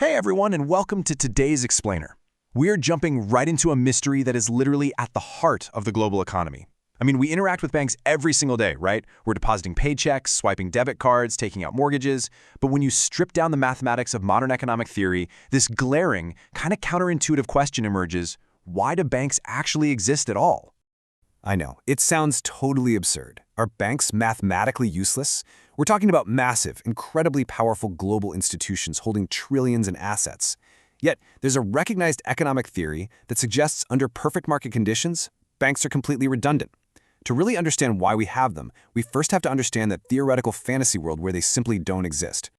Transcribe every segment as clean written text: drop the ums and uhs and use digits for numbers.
Hey everyone, and welcome to today's Explainer. We're jumping right into a mystery that is literally at the heart of the global economy. I mean, we interact with banks every single day, right? We're depositing paychecks, swiping debit cards, taking out mortgages. But when you strip down the mathematics of modern economic theory, this glaring, kind of counterintuitive question emerges: why do banks actually exist at all? I know, it sounds totally absurd. Are banks mathematically useless? We're talking about massive, incredibly powerful global institutions holding trillions in assets. Yet, there's a recognized economic theory that suggests under perfect market conditions, banks are completely redundant. To really understand why we have them, we first have to understand that theoretical fantasy world where they simply don't exist.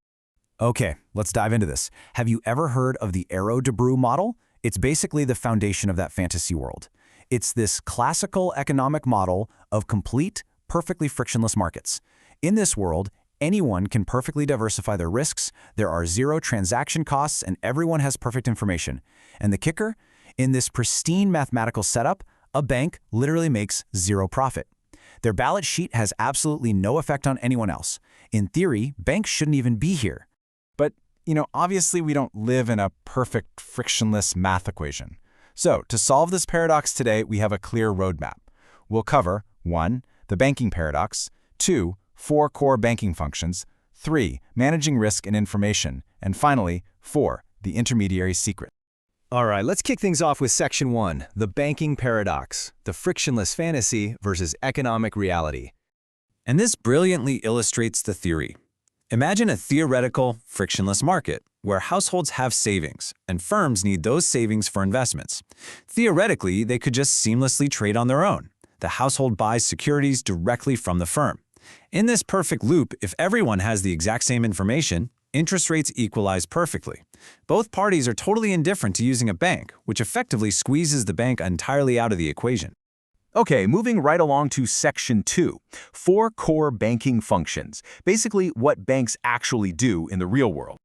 Okay, let's dive into this. Have you ever heard of the Arrow-Debreu model? It's basically the foundation of that fantasy world. It's this classical economic model of complete, perfectly frictionless markets. In this world, anyone can perfectly diversify their risks, there are zero transaction costs, and everyone has perfect information. And the kicker? In this pristine mathematical setup, a bank literally makes zero profit. Their balance sheet has absolutely no effect on anyone else. In theory, banks shouldn't even be here. But, obviously we don't live in a perfect, frictionless math equation. So, to solve this paradox today, we have a clear roadmap. We'll cover 1. The banking paradox, 2. 4 core banking functions, 3. Managing risk and information, and finally, 4. The intermediary secret. All right, let's kick things off with Section 1, the banking paradox, the frictionless fantasy versus economic reality. And this brilliantly illustrates the theory. Imagine a theoretical, frictionless market where households have savings and firms need those savings for investments. Theoretically, they could just seamlessly trade on their own. The household buys securities directly from the firm. In this perfect loop, if everyone has the exact same information, interest rates equalize perfectly. Both parties are totally indifferent to using a bank, which effectively squeezes the bank entirely out of the equation. Okay, moving right along to Section 2, 4 core banking functions, basically what banks actually do in the real world.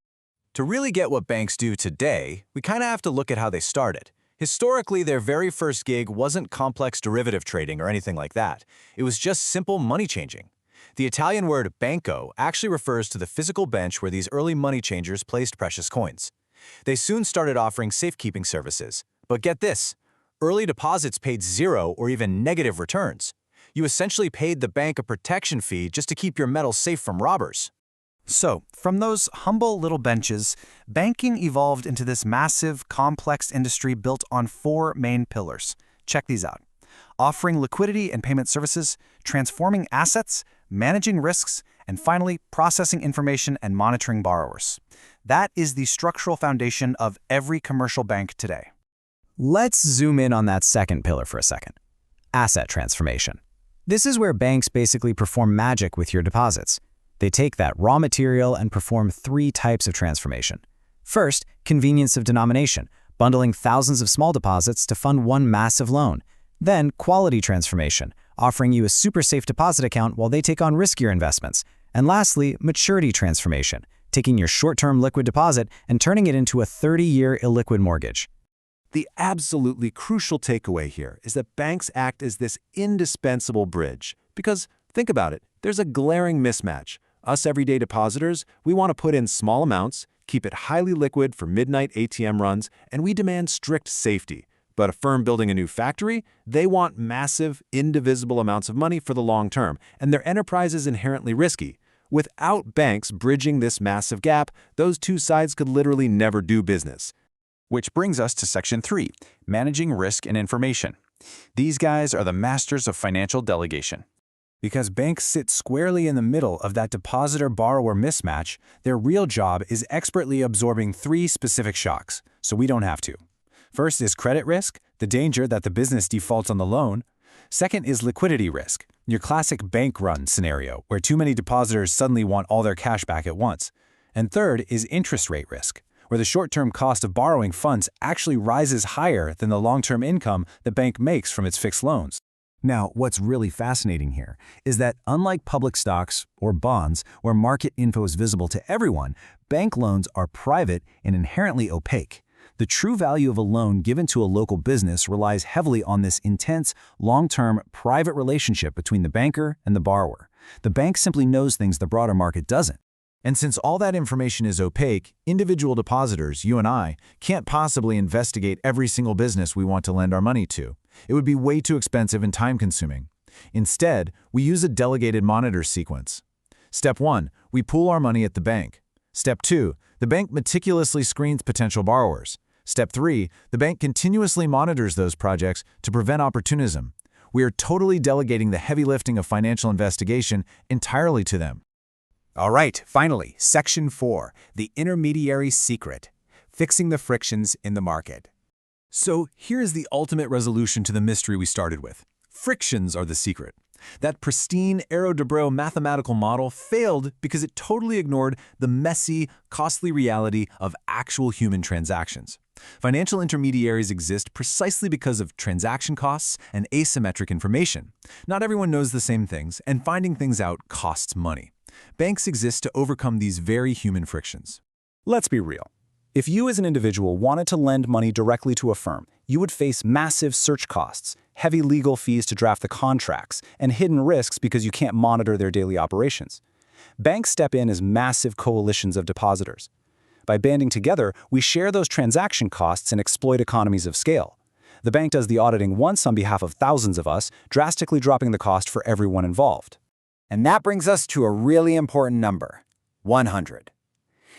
To really get what banks do today, we kind of have to look at how they started. Historically, their very first gig wasn't complex derivative trading or anything like that. It was just simple money changing. The Italian word banco actually refers to the physical bench where these early money changers placed precious coins. They soon started offering safekeeping services. But get this, early deposits paid zero or even negative returns. You essentially paid the bank a protection fee just to keep your metals safe from robbers. So, from those humble little benches, banking evolved into this massive, complex industry built on 4 main pillars. Check these out: offering liquidity and payment services, transforming assets, managing risks, and finally, processing information and monitoring borrowers. That is the structural foundation of every commercial bank today. Let's zoom in on that second pillar for a second. Asset transformation. This is where banks basically perform magic with your deposits. They take that raw material and perform 3 types of transformation. First, convenience of denomination, bundling thousands of small deposits to fund one massive loan. Then, quality transformation, offering you a super safe deposit account while they take on riskier investments. And lastly, maturity transformation, taking your short-term liquid deposit and turning it into a 30-year illiquid mortgage. The absolutely crucial takeaway here is that banks act as this indispensable bridge. Because, think about it, there's a glaring mismatch. Us everyday depositors, we want to put in small amounts, keep it highly liquid for midnight ATM runs, and we demand strict safety. But a firm building a new factory, they want massive, indivisible amounts of money for the long term, and their enterprise is inherently risky. Without banks bridging this massive gap, those two sides could literally never do business. Which brings us to Section 3, managing risk and information. These guys are the masters of financial delegation. Because banks sit squarely in the middle of that depositor-borrower mismatch, their real job is expertly absorbing 3 specific shocks, so we don't have to. First is credit risk, the danger that the business defaults on the loan. Second is liquidity risk, your classic bank run scenario where too many depositors suddenly want all their cash back at once. And third is interest rate risk, where the short-term cost of borrowing funds actually rises higher than the long-term income the bank makes from its fixed loans. Now, what's really fascinating here is that unlike public stocks or bonds where market info is visible to everyone, bank loans are private and inherently opaque. The true value of a loan given to a local business relies heavily on this intense, long-term, private relationship between the banker and the borrower. The bank simply knows things the broader market doesn't. And since all that information is opaque, individual depositors, you and I, can't possibly investigate every single business we want to lend our money to. It would be way too expensive and time-consuming. Instead, we use a delegated monitor sequence. Step 1, we pool our money at the bank. Step 2, the bank meticulously screens potential borrowers. Step 3, the bank continuously monitors those projects to prevent opportunism. We are totally delegating the heavy lifting of financial investigation entirely to them. All right, finally, Section 4, the intermediary secret, fixing the frictions in the market. So here's the ultimate resolution to the mystery we started with. Frictions are the secret. That pristine Arrow-Debreu mathematical model failed because it totally ignored the messy, costly reality of actual human transactions. Financial intermediaries exist precisely because of transaction costs and asymmetric information. Not everyone knows the same things, and finding things out costs money. Banks exist to overcome these very human frictions. Let's be real. If you as an individual wanted to lend money directly to a firm, you would face massive search costs, heavy legal fees to draft the contracts, and hidden risks because you can't monitor their daily operations. Banks step in as massive coalitions of depositors. By banding together, we share those transaction costs and exploit economies of scale. The bank does the auditing once on behalf of thousands of us, drastically dropping the cost for everyone involved. And that brings us to a really important number, 100.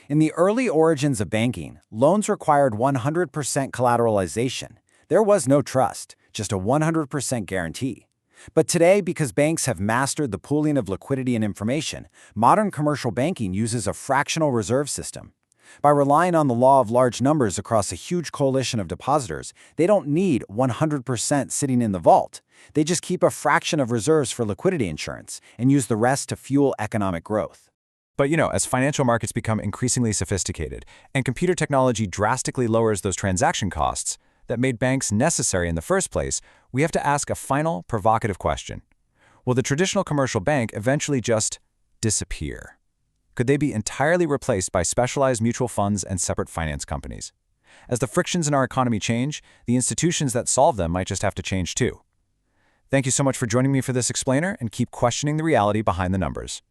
In the early origins of banking, loans required 100% collateralization. There was no trust, just a 100% guarantee. But today, because banks have mastered the pooling of liquidity and information, modern commercial banking uses a fractional reserve system. By relying on the law of large numbers across a huge coalition of depositors, they don't need 100% sitting in the vault. They just keep a fraction of reserves for liquidity insurance and use the rest to fuel economic growth. But as financial markets become increasingly sophisticated and computer technology drastically lowers those transaction costs that made banks necessary in the first place, we have to ask a final, provocative question. Will the traditional commercial bank eventually just disappear? Could they be entirely replaced by specialized mutual funds and separate finance companies? As the frictions in our economy change, the institutions that solve them might just have to change too. Thank you so much for joining me for this explainer, and keep questioning the reality behind the numbers.